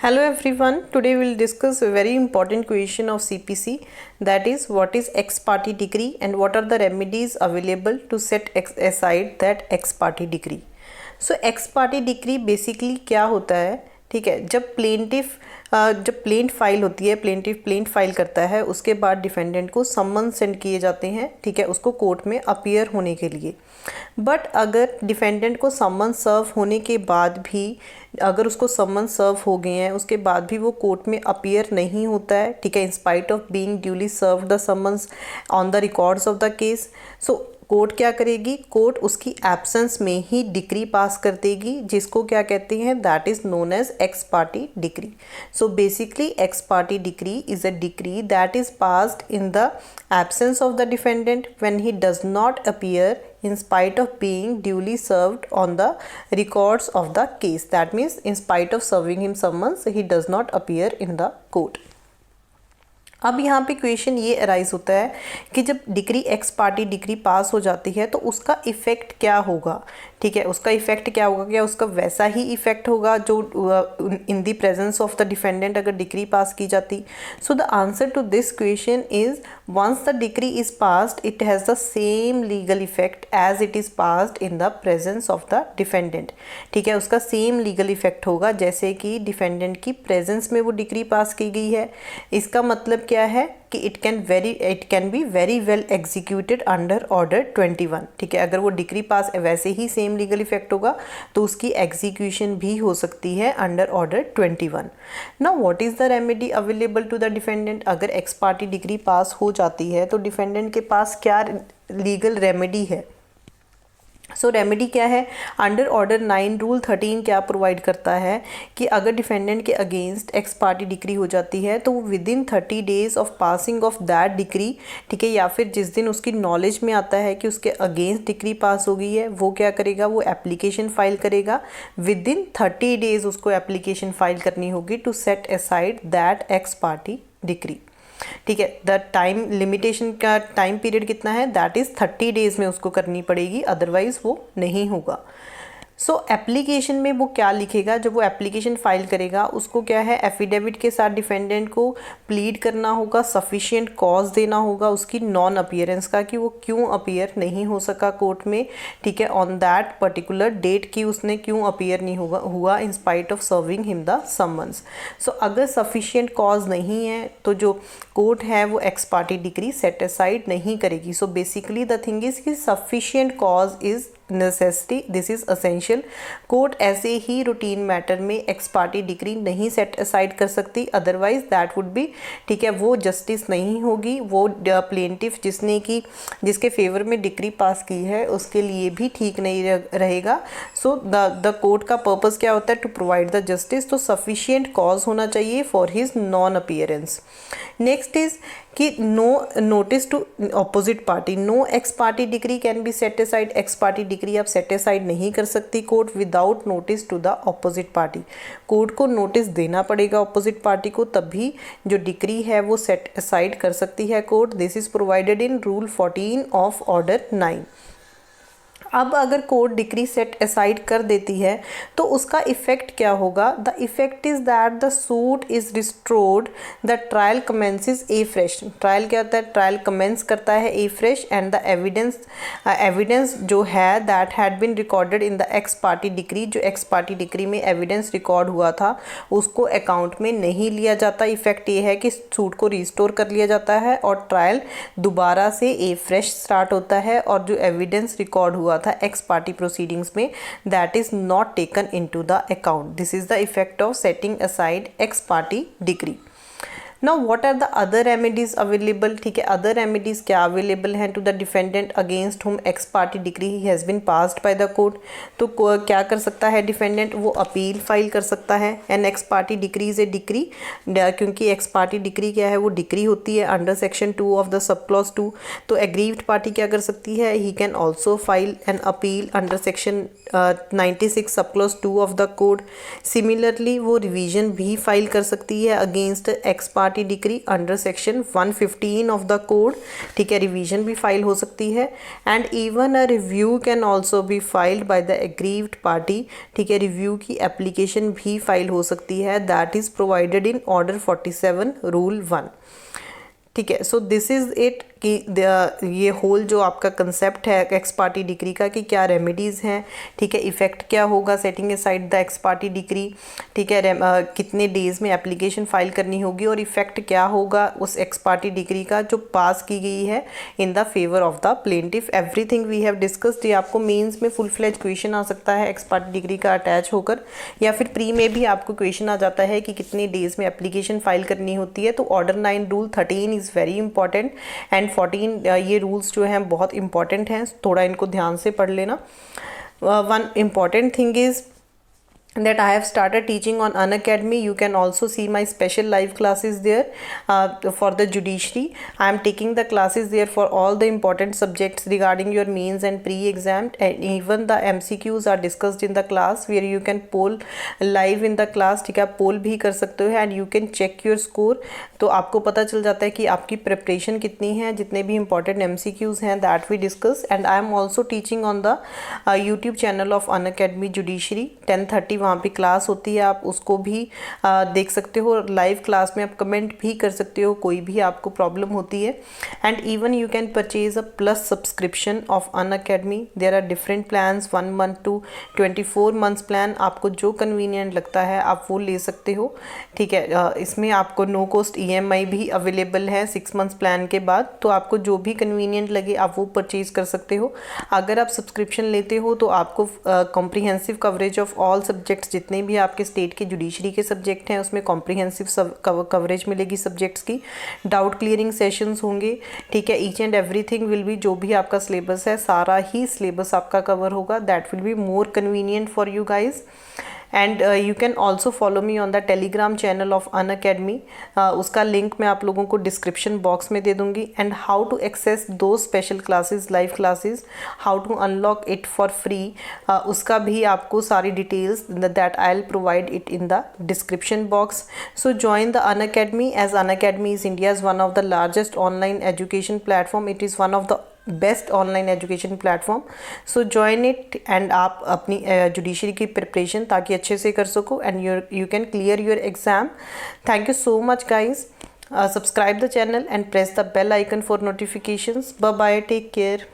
Hello everyone, today we will discuss a very important question of CPC, that is what is ex parte decree and what are the remedies available to set aside that ex parte decree. So ex parte decree basically क्या होता है, ठीक है, जब plaint file होती है, plaint file करता है, उसके बाद डिफेंडेंट को समन सेंड किए जाते हैं, ठीक है, उसको कोर्ट में अपीयर होने के लिए। बट अगर डिफेंडेंट को समन सर्व होने के बाद भी, अगर उसको समन सर्व हो गए हैं उसके बाद भी वो कोर्ट में अपीयर नहीं होता है, ठीक है, in spite of being duly serve the summons on the records of the case, so court क्या करेगी, कोर्ट उसकी एब्सेंस में ही डिक्री पास कर देगी, जिसको क्या कहते हैं, that is known as ex parte decree. So basically ex parte decree is a decree that is passed in the absence of the defendant when he does not appear in spite of being duly served on the records of the case. That means in spite of serving him summons, he does not appear in the court. अब यहाँ पे question ये arise होता है कि जब decree x parte decree pass हो जाती है तो उसका इफ़ेक्ट क्या होगा, ठीक है, उसका इफ़ेक्ट क्या होगा, क्या उसका वैसा ही इफ़ेक्ट होगा जो in the presence of the defendant अगर डिक्री पास की जाती। So the answer to this question is once the decree is passed it has the same legal effect as it is passed in the presence of the defendant, ठीक है, उसका same legal effect होगा जैसे कि defendant की presence में वो decree pass की गई है। इसका मतलब क्या है कि it can be very well executed under order 21, ठीक है, अगर वो डिक्री पास वैसे ही सेम लीगल इफेक्ट होगा तो उसकी एग्जीक्यूशन भी हो सकती है under order 21। Now what is the remedy available to the defendant. अगर एक्स पार्टी डिक्री पास हो जाती है तो डिफेंडेंट के पास क्या लीगल रेमेडी है। सो रेमेडी क्या है, अंडर ऑर्डर 9 रूल 13 क्या प्रोवाइड करता है कि अगर डिफेंडेंट के अगेंस्ट एक्स पार्टी डिक्री हो जाती है तो with in 30 days of passing of that decree, ठीक है, या फिर जिस दिन उसकी नॉलेज में आता है कि उसके अगेंस्ट डिक्री पास हो गई है, वो क्या करेगा, वो एप्लीकेशन फाइल करेगा। विद इन 30 डेज उसको एप्लीकेशन फाइल करनी होगी to set aside that ex parte decree, ठीक है। द टाइम लिमिटेशन का टाइम पीरियड कितना है, दैट इज़ 30 डेज़ में उसको करनी पड़ेगी, अदरवाइज़ वो नहीं होगा। सो एप्लीकेशन में वो क्या लिखेगा, जब वो एप्लीकेशन फाइल करेगा उसको क्या है, एफिडेविट के साथ डिफेंडेंट को प्लीड करना होगा, सफिशिएंट कॉज देना होगा उसकी नॉन अपीयरेंस का कि वो क्यों अपीयर नहीं हो सका कोर्ट में, ठीक है, ऑन दैट पर्टिकुलर डेट की उसने क्यों अपीयर नहीं हुआ in spite of serving him the summons. So अगर सफिशिएंट कॉज नहीं है तो जो कोर्ट है वो ex parte decree set aside नहीं करेगी। So basically the thing is कि sufficient cause is necessity, this is essential. Court ऐसे ही रूटीन मैटर में एक्स पार्टी डिक्री नहीं सेट असाइड कर सकती, अदरवाइज दैट वुड बी, ठीक है, वो जस्टिस नहीं होगी, वो प्लेंटिफ जिसके फेवर में डिक्री पास की है उसके लिए भी ठीक नहीं रहेगा। सो द कोर्ट का पर्पस क्या होता है, टू प्रोवाइड द जस्टिस, तो सफिशिएंट कॉज होना चाहिए for his non appearance. Next is कि no notice to opposite party, no ex parte decree can be set aside, ex parte decree आप set aside नहीं कर सकती court without notice to the opposite party. Court को notice देना पड़ेगा opposite party को, तभी जो डिक्री है वो सेट असाइड कर सकती है court. This is provided in rule 14 of order 9। अब अगर कोर्ट डिक्री सेट असाइड कर देती है तो उसका इफेक्ट क्या होगा, the effect is that the suit is restored, the trial commences afresh. Trial क्या होता है, ट्रायल कमेंस करता है afresh and the evidence जो है that had been recorded in the ex parte decree, जो एक्स पार्टी डिक्री में evidence record हुआ था उसको अकाउंट में नहीं लिया जाता। इफेक्ट ये है कि सूट को रिस्टोर कर लिया जाता है और ट्रायल दोबारा से ए फ्रेश स्टार्ट होता है और जो एविडेंस रिकॉर्ड हुआ था एक्स पार्टी प्रोसीडिंग्स में that is not taken into the account. This is the effect of setting aside ex parte decree. Now what are the other remedies available, ठीक है, other remedies क्या available हैं to the defendant against whom ex parte decree has been passed by the court. तो क्या कर सकता है defendant, वो अपील फाइल कर सकता है। An ex parte decree is a decree, क्योंकि एक्स पार्टी डिक्री क्या है, वो डिक्री होती है under section 2 of the sub clause 2। तो एग्रीव्ड पार्टी क्या कर सकती है, he can also file an appeal under section 96 sub clause 2 of the code. Similarly वो रिवीजन भी फाइल कर सकती है against ex parte parte degree under section 115 of the code, ठीक है, रिवीजन भी फाइल हो सकती है and even a review can also be filed by the aggrieved party, ठीक है, रिव्यू की एप्लीकेशन भी फाइल हो सकती है, that is provided in order 47 rule 1, ठीक है। सो दिस इज़ इट कि ये होल जो आपका कंसेप्ट है एक्स पार्टी डिग्री का कि क्या रेमेडीज़ हैं, ठीक है, इफ़ेक्ट क्या होगा setting aside the ex party degree, ठीक है, कितने डेज़ में एप्लीकेशन फाइल करनी होगी और इफ़ेक्ट क्या होगा उस एक्स पार्टी डिग्री का जो पास की गई है in the favour of the plaintiff, everything we have discussed. ये आपको मेंस में फुल फ्लेज क्वेश्चन आ सकता है एक्स पार्टी डिग्री का अटैच होकर, या फिर प्री में भी आपको क्वेश्चन आ जाता है कि कितने डेज़ में एप्लीकेशन फाइल करनी होती है। तो order 9 rule 13 is very important and 14 ये रूल्स जो हैं बहुत इंपॉर्टेंट हैं, थोड़ा इनको ध्यान से पढ़ लेना। One important thing is that I have started teaching on unacademy. You can also see my special live classes there for the judiciary. I am taking the classes there for all the important subjects regarding your mains and pre-exam, and even the MCQs are discussed in the class where you can poll live in the class, ठीक है, आप पोल भी कर सकते हो and you can check your score, तो आपको पता चल जाता है कि आपकी प्रिपरेशन कितनी है, जितने भी important MCQs हैं that we discuss। and I am also teaching on the YouTube channel of unacademy judiciary 10:30 वहाँ पे क्लास होती है, आप उसको भी देख सकते हो। लाइव क्लास में आप कमेंट भी कर सकते हो, कोई भी आपको प्रॉब्लम होती है। And even you can purchase a plus subscription of Unacademy. There are different plans, 1 month to 24 months plan, आपको जो कन्वीनियंट लगता है आप वो ले सकते हो, ठीक है। इसमें आपको नो कॉस्ट EMI भी अवेलेबल है 6 months प्लान के बाद, तो आपको जो भी कन्वीनियंट लगे आप वो परचेज कर सकते हो। अगर आप सब्सक्रिप्शन लेते हो तो आपको comprehensive coverage of all subjects, जितने भी आपके स्टेट के जुडिशरी के सब्जेक्ट हैं उसमें कॉम्प्रिहेंसिव कवरेज मिलेगी सब्जेक्ट्स की, डाउट क्लियरिंग सेशंस होंगे, ठीक है, each and everything will be, जो भी आपका सिलेबस है सारा ही सिलेबस आपका कवर होगा, that will be more convenient for you guys. And you can also follow me on the Telegram channel of Unacademy, उसका लिंक मैं आप लोगों को डिस्क्रिप्शन बॉक्स में दे दूंगी। एंड हाउ टू एक्सेस दो special classes, live classes, how to unlock it for free, उसका भी आपको सारी details that I will provide it in the description box. So join the Unacademy as Unacademy is India's one of the largest online education platform, it is one of the best online education platform. So join it and आप अपनी judiciary की preparation ताकि अच्छे से कर सको and you can clear your exam. Thank you so much guys. Subscribe the channel and press the bell icon for notifications. Bye bye, take care.